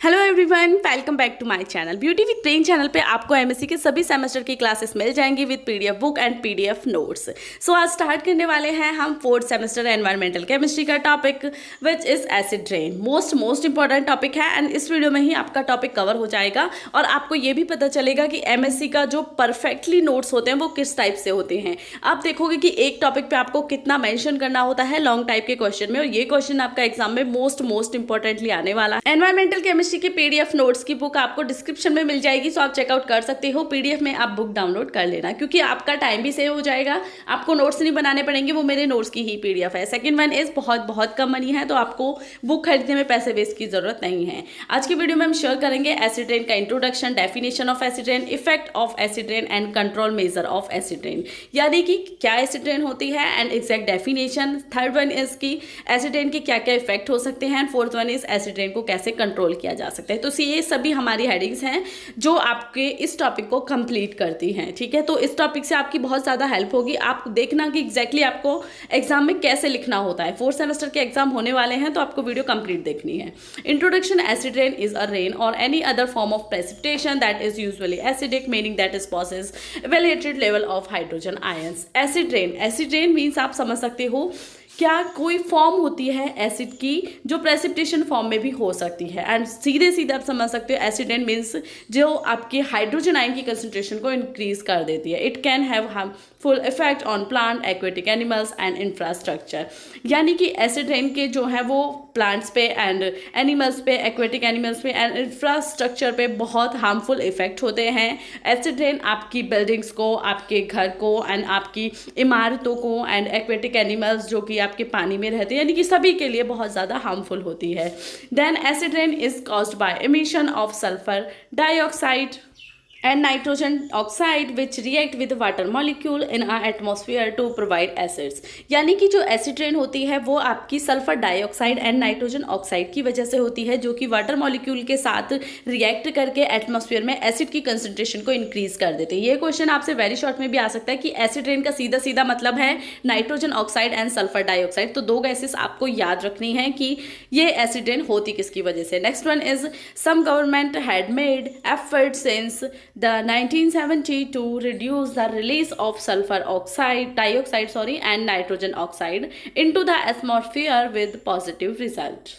Hello everyone, welcome back to my channel beauty with brain channel पे आपको MSc के सभी सेमेस्टर की क्लासेस मिल जाएंगी with PDF book and PDF notes. So आज स्टार्ट करने वाले हैं हम फोर्थ सेमेस्टर एनवायरमेंटल केमिस्ट्री का topic which is acid rain. Most important topic है एंड इस वीडियो में ही आपका टॉपिक कवर हो जाएगा और आपको ये भी पता चलेगा कि एमएससी का जो परफेक्टली नोट्स होते हैं वो किस टाइप से होते हैं। आप देखोगे कि एक टॉपिक पे आपको कितना मेंशन करना होता है लॉन्ग टाइप के क्वेश्चन में, और ये क्वेश्चन आपका एग्जाम में मोस्ट इंपॉर्टेंटली आने वाला है। एनवायरमेंटल केमिस्ट्री की पीडीएफ नोट्स की बुक आपको डिस्क्रिप्शन में मिल जाएगी, सो आप चेकआउट कर सकते हो। पीडीएफ में आप बुक डाउनलोड कर लेना क्योंकि आपका टाइम भी सेव हो जाएगा, आपको नोट्स नहीं बनाने पड़ेंगे, वो मेरे नोट्स की ही पीडीएफ है। सेकंड वन इज बहुत कम मनी है, तो आपको बुक खरीदने में पैसे वेस्ट की जरूरत नहीं है। आज की वीडियो में हम शेयर करेंगे एसिड रेन का introduction, definition of acid rain, effect of acid rain and control measure of acid rain, यानी कि क्या एसिड रेन होती है and exact definition. Third one is की एसिड रेन के क्या क्या इफेक्ट हो सकते हैं and fourth one is acid rain को कैसे कंट्रोल किया जा सकता है। तो ये सभी हमारी हेडिंग्स हैं जो आपके इस टॉपिक को कंप्लीट करती हैं, ठीक है। तो इस टॉपिक से आपकी बहुत ज़्यादा हेल्प होगी। आप देखना कि एग्जैक्टली आपको एग्जाम में कैसे लिखना होता है। फोर्थ सेमेस्टर के एग्जाम होने वाले हैं तो आपको वीडियो कंप्लीट देखनी है। Introduction, acid rain is a rain or any other form of precipitation that is usually acidic, meaning that is possess evaluated level of hydrogen ions. Acid rain means आप समझ सकते हो क्या कोई फॉर्म होती है एसिड की जो प्रेसिपिटेशन फॉर्म में भी हो सकती है, एंड सीधे आप समझ सकते हो एसिड रेन मीन्स जो आपके हाइड्रोजन आयन की कंसंट्रेशन को इंक्रीज कर देती है। It can have harmful effect on plant, aquatic animals and infrastructure, यानी कि एसिड रेन के जो है वो प्लांट्स पे एंड एनिमल्स पे, एक्वेटिक एनिमल्स पे एंड इंफ्रास्ट्रक्चर पे बहुत हार्मफुल इफेक्ट होते हैं। एसिड रेन आपकी बिल्डिंग्स को, आपके घर को एंड आपकी इमारतों को एंड एक्वेटिक एनिमल्स जो कि आपके पानी में रहते हैं, यानी कि सभी के लिए बहुत ज़्यादा हार्मफुल होती है। Then acid rain is caused by emission of sulphur dioxide and nitrogen oxide which react with water molecule in our atmosphere to provide acids, यानी कि जो एसिड रेन होती है वो आपकी sulphur dioxide and nitrogen oxide की वजह से होती है, जो कि वाटर मॉलिक्यूल के साथ रिएक्ट करके एटमॉस्फेयर में एसिड की कंसंट्रेशन को इंक्रीज कर देते हैं। ये क्वेश्चन आपसे वेरी शॉर्ट में भी आ सकता है कि एसिड रेन का सीधा मतलब है nitrogen oxide and sulphur dioxide. तो दो गैसेस आपको याद रखनी है कि ये एसिड रेन होती किसकी वजह से। Next one is some government had made effort since the 1970 to reduce the release of sulfur dioxide and nitrogen oxide into the atmosphere with positive result,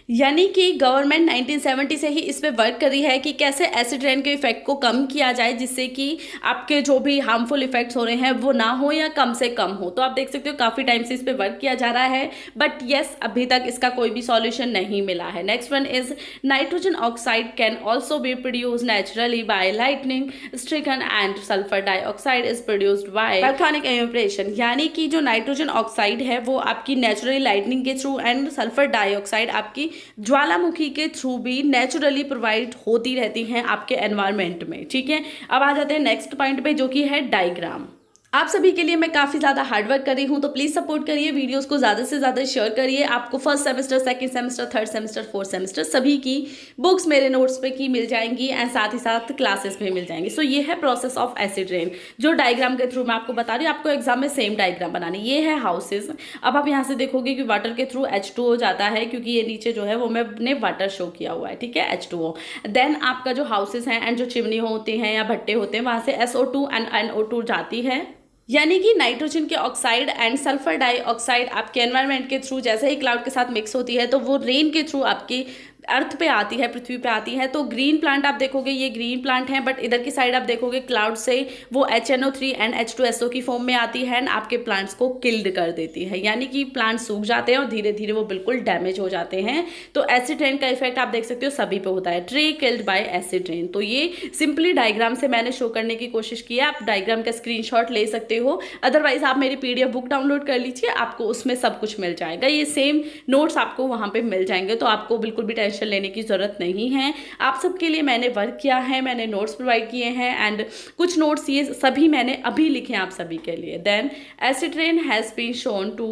यानी कि गवर्नमेंट 1970 से ही इस पे वर्क कर रही है कि कैसे एसिड रेन के इफेक्ट को कम किया जाए जिससे कि आपके जो भी हार्मफुल इफेक्ट्स हो रहे हैं वो ना हो या कम से कम हो। तो आप देख सकते हो काफ़ी टाइम से इस पे वर्क किया जा रहा है, बट येस अभी तक इसका कोई भी सॉल्यूशन नहीं मिला है। Next one is nitrogen oxide can also be produce naturally bye lightning stricken and sulphur dioxide is produced by volcanic evaporation, यानी कि जो नाइट्रोजन ऑक्साइड है वो आपकी नेचुरली लाइटनिंग के थ्रू एंड सल्फर डाइऑक्साइड आपकी ज्वालामुखी के थ्रू भी नेचुरली प्रोवाइड होती रहती हैं आपके एनवायरनमेंट में, ठीक है। अब आ जाते हैं नेक्स्ट पॉइंट पे जो कि है डायग्राम। आप सभी के लिए मैं काफ़ी ज़्यादा हार्डवर्क कर रही हूँ, तो प्लीज़ सपोर्ट करिए, वीडियोस को ज़्यादा से ज़्यादा शेयर करिए। आपको first semester, second semester, third semester, fourth semester सभी की बुक्स मेरे नोट्स पे की मिल जाएंगी एंड साथ ही साथ क्लासेस भी मिल जाएंगी। सो ये है प्रोसेस ऑफ एसिड रेन जो डायग्राम के थ्रू मैं आपको बता रही हूँ। आपको एग्जाम में सेम डायग्राम बनानी। ये है हाउसेज। अब आप यहाँ से देखोगे कि वाटर के थ्रू H2O जाता है, क्योंकि ये नीचे जो है वो मैंने वाटर शो किया हुआ है, ठीक है, H2O। देन आपका जो हाउसेज हैं एंड जो चिमनी होती हैं या भट्टे होते हैं वहाँ से SO2 एंड NO2 जाती है, यानी कि नाइट्रोजन के ऑक्साइड एंड सल्फर डाइऑक्साइड आपके एनवायरनमेंट के थ्रू जैसे ही क्लाउड के साथ मिक्स होती है तो वो रेन के थ्रू आपकी अर्थ पे आती है, पृथ्वी पे आती है। तो ग्रीन प्लांट आप देखोगे ये ग्रीन प्लांट है, बट इधर की साइड आप देखोगे क्लाउड से वो HNO3 एंड H2SO की फॉर्म में आती है एंड आपके प्लांट्स को किल्ड कर देती है, यानी कि प्लांट सूख जाते हैं और धीरे धीरे वो बिल्कुल डैमेज हो जाते हैं। तो एसिड रेन का इफेक्ट आप देख सकते हो सभी पे होता है। Tree killed by acid rain, तो ये सिंपली डायग्राम से मैंने शो करने की कोशिश की है। आप डायग्राम का स्क्रीनशॉट ले सकते हो, अदरवाइज आप मेरी PDF बुक डाउनलोड कर लीजिए, आपको उसमें सब कुछ मिल जाएगा। ये सेम नोट्स आपको वहाँ पे मिल जाएंगे, तो आपको बिल्कुल भी टेंशन लेने की जरूरत नहीं है। आप सबके लिए मैंने वर्क किया है, मैंने नोट्स प्रोवाइड किए हैं एंड कुछ नोट्स ये सभी मैंने अभी लिखे हैं आप सभी के लिए। Then acid rain has been shown to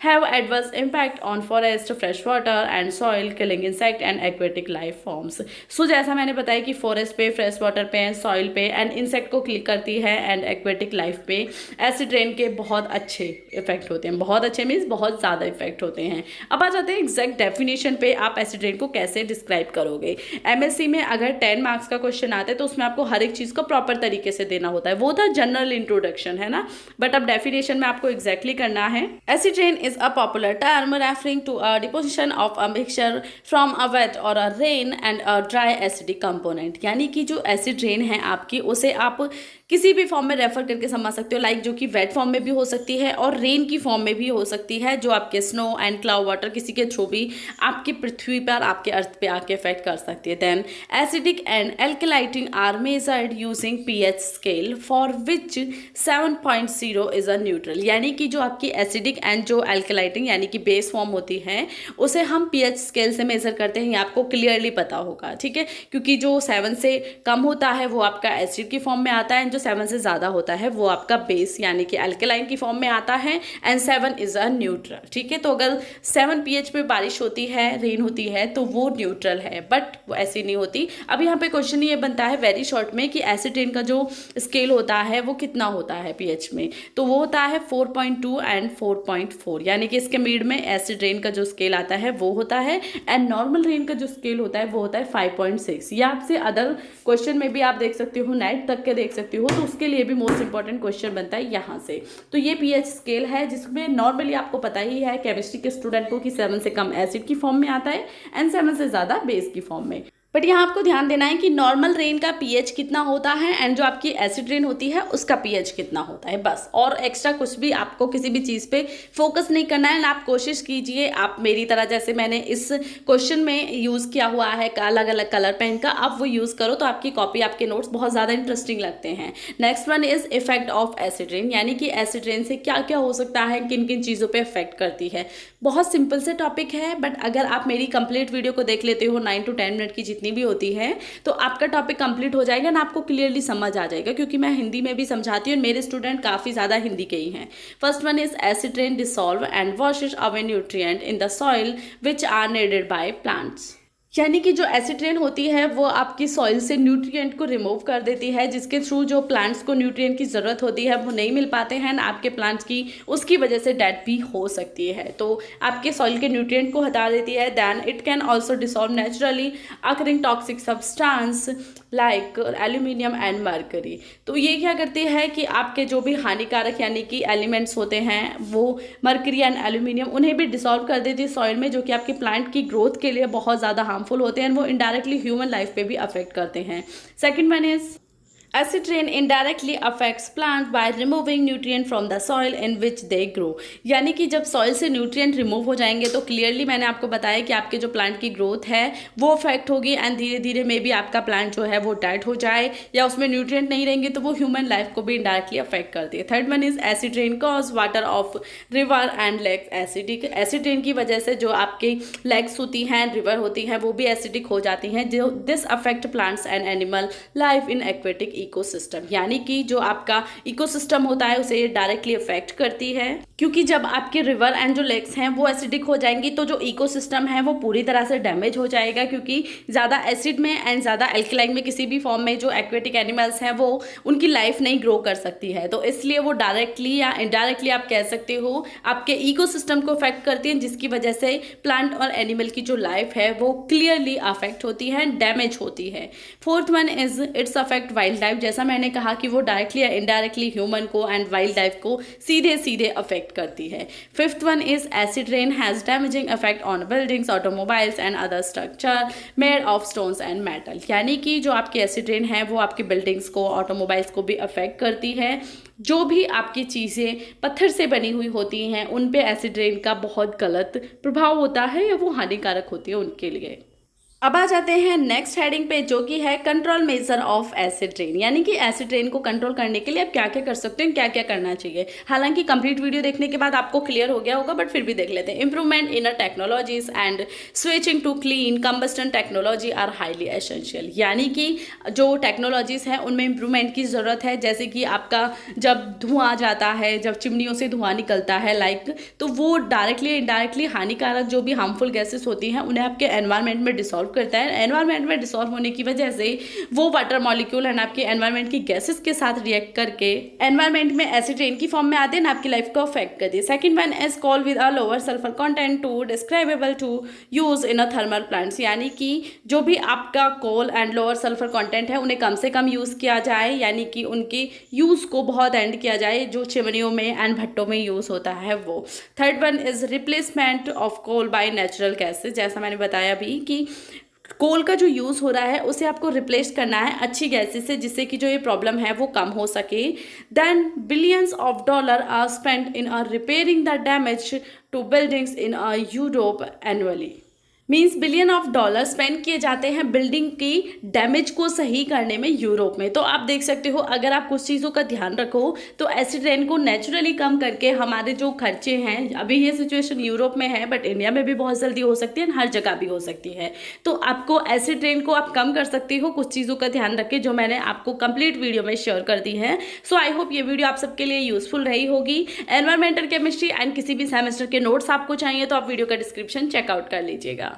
have adverse impact on forest, fresh water and soil, killing insect and aquatic life forms. So जैसा मैंने बताया कि फॉरेस्ट पे, फ्रेश वाटर पे, सॉइल पे एंड इंसेक्ट को क्लिक करती है एंड एक्वेटिक लाइफ पे एसिड रेन के बहुत अच्छे इफेक्ट होते हैं। बहुत अच्छे मीन्स बहुत ज़्यादा इफेक्ट होते हैं। अब आ जाते हैं एग्जैक्ट डेफिनेशन पे, आप एसिड रेन को कैसे कैसे डिस्क्राइब करोगे। एमएससी में अगर 10 मार्क्स का क्वेश्चन आता है तो उसमें आपको हर एक चीज़ को प्रॉपर तरीके से देना होता है। वो था जनरल इंट्रोडक्शन, है ना, बट अब डेफिनेशन में आपको एग्जैक्टली करना है। Acid rain is a popular term referring to a deposition of a mixture from a wet or a rain and a dry acidic component. यानी कि जो एसिड रेन है आपकी, उसे आप किसी भी फॉर्म में रेफर करके समझ सकते हो, लाइक जो कि वेट फॉर्म में भी हो सकती है और रेन की फॉर्म में भी हो सकती है, जो आपके स्नो एंड क्लाउड वाटर किसी के थ्रू भी आपकी पृथ्वी पर, आपके अर्थ पे आके इफेक्ट कर सकती है। Then acidic and alkalinity are measured using pH scale for which 7.0 is a neutral. यानी कि जो आपकी एसिडिक एंड जो एल्कलाइटिंग यानी कि बेस फॉर्म होती है, उसे हम पीएच स्केल से मेजर करते हैं। ये आपको क्लियरली पता होगा, ठीक है, क्योंकि जो 7 से कम होता है वो आपका एसिड की फॉर्म में आता है, जो 7 से ज़्यादा होता है वो आपका बेस यानी कि अल्कलाइन की फॉर्म में आता है, एंड 7 इज अ न्यूट्रल, ठीक है। तो अगर 7 pH पे बारिश होती है, रेन होती है, तो वो न्यूट्रल है, बट वो ऐसी नहीं होती। अब यहाँ पे क्वेश्चन ये बनता है वेरी शॉर्ट में कि एसिड रेन का जो स्केल होता है वो कितना होता है pH में, तो वो होता है 4.2 एंड 4.4, यानी कि इसके मिड में एसिड रेन का जो स्केल आता है वो होता है, एंड नॉर्मल रेन का जो स्केल होता है वो होता है 5.6। या आपसे अदर क्वेश्चन में भी आप देख सकते हो, नेट तक के देख सकते हो, तो उसके लिए भी मोस्ट इंपॉर्टेंट क्वेश्चन बनता है यहाँ से। तो ये पीएच स्केल है जिसमें नॉर्मली आपको पता ही है केमिस्ट्री के स्टूडेंट को कि 7 से कम एसिड की फॉर्म में आता है एंड 7 से ज़्यादा बेस की फॉर्म में। बट यहाँ आपको ध्यान देना है कि नॉर्मल रेन का पीएच कितना होता है एंड जो आपकी एसिड रेन होती है उसका पीएच कितना होता है, बस। और एक्स्ट्रा कुछ भी आपको किसी भी चीज़ पे फोकस नहीं करना है। आप कोशिश कीजिए, आप मेरी तरह जैसे मैंने इस क्वेश्चन में यूज़ किया हुआ है अलग अलग कलर पेन का, आप वो यूज़ करो तो आपकी कॉपी, आपके नोट्स बहुत ज़्यादा इंटरेस्टिंग लगते हैं। Next one is effect of acid rain, यानी कि एसिड रेन से क्या क्या हो सकता है, किन किन चीज़ों पर इफेक्ट करती है। बहुत सिंपल से टॉपिक है, बट अगर आप मेरी कंप्लीट वीडियो को देख लेते हो 9 to 10 मिनट की जितनी भी होती है, तो आपका टॉपिक कंप्लीट हो जाएगा ना, आपको क्लियरली समझ आ जाएगा, क्योंकि मैं हिंदी में भी समझाती हूँ और मेरे स्टूडेंट काफ़ी ज़्यादा हिंदी के ही हैं। First one is acid rain dissolve and washes away nutrient in the soil which are needed by plants. यानी कि जो एसिड रेन होती है वो आपकी सॉइल से न्यूट्रिएंट को रिमूव कर देती है, जिसके थ्रू जो प्लांट्स को न्यूट्रिएंट की ज़रूरत होती है वो नहीं मिल पाते हैं, आपके प्लांट्स की उसकी वजह से डेथ भी हो सकती है, तो आपके सॉइल के न्यूट्रिएंट को हटा देती है। Then it can also dissolve naturally occurring toxic substance like aluminium and mercury. तो ये क्या करती है कि आपके जो भी हानिकारक यानी कि एलिमेंट्स होते हैं, वो मर्करी एंड एल्यूमिनियम, उन्हें भी डिसॉल्व कर देती है सॉइल में, जो कि आपके प्लांट की ग्रोथ के लिए बहुत ज़्यादा हार्मफुल होते हैं, वो इनडायरेक्टली ह्यूमन लाइफ पे भी अफेक्ट करते हैं। Second one is acid rain indirectly affects plant by removing nutrient from the soil in which they grow. यानी कि जब सॉइल से न्यूट्रिएंट रिमूव हो जाएंगे तो क्लियरली मैंने आपको बताया कि आपके जो प्लांट की ग्रोथ है वो अफेक्ट होगी, एंड धीरे धीरे मे भी आपका प्लांट जो है वो डेड हो जाए, या उसमें न्यूट्रिएंट नहीं रहेंगे तो वो ह्यूमन लाइफ को भी इनडायरेक्टली अफेक्ट करती है। Third one is acid rain cause water of river and lakes acidic. Acid rain की वजह से जो आपकी लेक्स होती हैं, रिवर होती हैं, वो भी एसिडिक हो जाती हैं, जो this affect plants and animal life in aquatic ecosystem. यानी कि जो आपका इकोसिस्टम होता है उसे डायरेक्टली अफेक्ट करती है, क्योंकि जब आपके रिवर एंड जो लेक्स हैं वो एसिडिक हो जाएंगी तो जो इकोसिस्टम है वो पूरी तरह से डैमेज हो जाएगा, क्योंकि ज़्यादा एसिड में एंड ज़्यादा एल्कलाइन में किसी भी फॉर्म में जो एक्वेटिक एनिमल्स हैं वो उनकी लाइफ नहीं ग्रो कर सकती है, तो इसलिए वो डायरेक्टली या इनडायरेक्टली आप कह सकते हो आपके इकोसिस्टम को अफेक्ट करती हैं, जिसकी वजह से प्लांट और एनिमल की जो लाइफ है वो क्लियरली अफेक्ट होती है, डैमेज होती है। Fourth one is it's affect wild life. जैसा मैंने कहा कि वो डायरेक्टली या इनडायरेक्टली ह्यूमन को एंड वाइल्ड लाइफ को सीधे सीधे अफेक्ट करती है। Fifth one is acid rain has damaging effect on buildings, automobiles and other structure made of stones and metal. यानी कि जो आपकी एसिड रेन है वो आपकी बिल्डिंग्स को, ऑटोमोबाइल्स को भी अफेक्ट करती है। जो भी आपकी चीज़ें पत्थर से बनी हुई होती हैं उन पे एसिड रेन का बहुत गलत प्रभाव होता है, या वो हानिकारक होती है उनके लिए। अब आ जाते हैं नेक्स्ट हेडिंग पे, जो कि है control measure of acid rain. यानी कि एसिड रेन को कंट्रोल करने के लिए आप क्या क्या कर सकते हैं, क्या क्या करना चाहिए। हालांकि कंप्लीट वीडियो देखने के बाद आपको क्लियर हो गया होगा, बट फिर भी देख लेते हैं। Improvement in technologies and switching to clean combustion technology are highly essential. यानी कि जो टेक्नोलॉजीज हैं उनमें इंप्रूवमेंट की ज़रूरत है, जैसे कि आपका जब धुआं जाता है, जब चिमनियों से धुआं निकलता है तो वो डायरेक्टली इनडायरेक्टली हानिकारक जो भी हार्मफुल गैसेस होती हैं उन्हें आपके एनवायरनमेंट में डिसॉल्व डिसॉल्व करता है। एनवायरनमेंट में डिसॉल्व होने की वजह से वो वाटर मॉलिक्यूल एंड आपके एनवायरनमेंट की गैसेस के साथ रिएक्ट करके एनवायरनमेंट में एसिड रेन की फॉर्म में आते हैं ना, आपकी लाइफ को अफेक्ट करती है। Second one is coal with a lower sulphur content to describable to use in a thermal plants, यानी कि जो भी आपका coal and lower sulphur content है उन्हें कम से कम यूज़ किया जाए, यानी कि उनके यूज़ को बहुत एंड किया जाए जो चिमनियों में एंड भट्टों में यूज़ होता है वो। Third one is replacement of coal by natural gases, जैसा मैंने बताया अभी कि कोल का जो यूज़ हो रहा है उसे आपको रिप्लेस करना है अच्छी गैसेस से, जिससे कि जो ये प्रॉब्लम है वो कम हो सके। Then billions of dollar are spend in repairing the damage to buildings in Europe annually. Means billion of dollar spend किए जाते हैं बिल्डिंग की डैमेज को सही करने में यूरोप में। तो आप देख सकते हो अगर आप कुछ चीज़ों का ध्यान रखो तो एसिड रेन को नेचुरली कम करके हमारे जो खर्चे हैं, अभी ये सिचुएशन यूरोप में है बट इंडिया में भी बहुत जल्दी हो सकती है, हर जगह भी हो सकती है। तो आपको एसिड रेन को आप कम कर सकते हो कुछ चीज़ों का ध्यान रख के, जो मैंने आपको कंप्लीट वीडियो में शेयर कर दी है। सो आई होप ये वीडियो आप सबके लिए यूजफुल रही होगी। एनवायरमेंटल केमिस्ट्री एंड किसी भी सेमेस्टर के नोट्स आपको चाहिए तो आप वीडियो का डिस्क्रिप्शन चेकआउट कर लीजिएगा।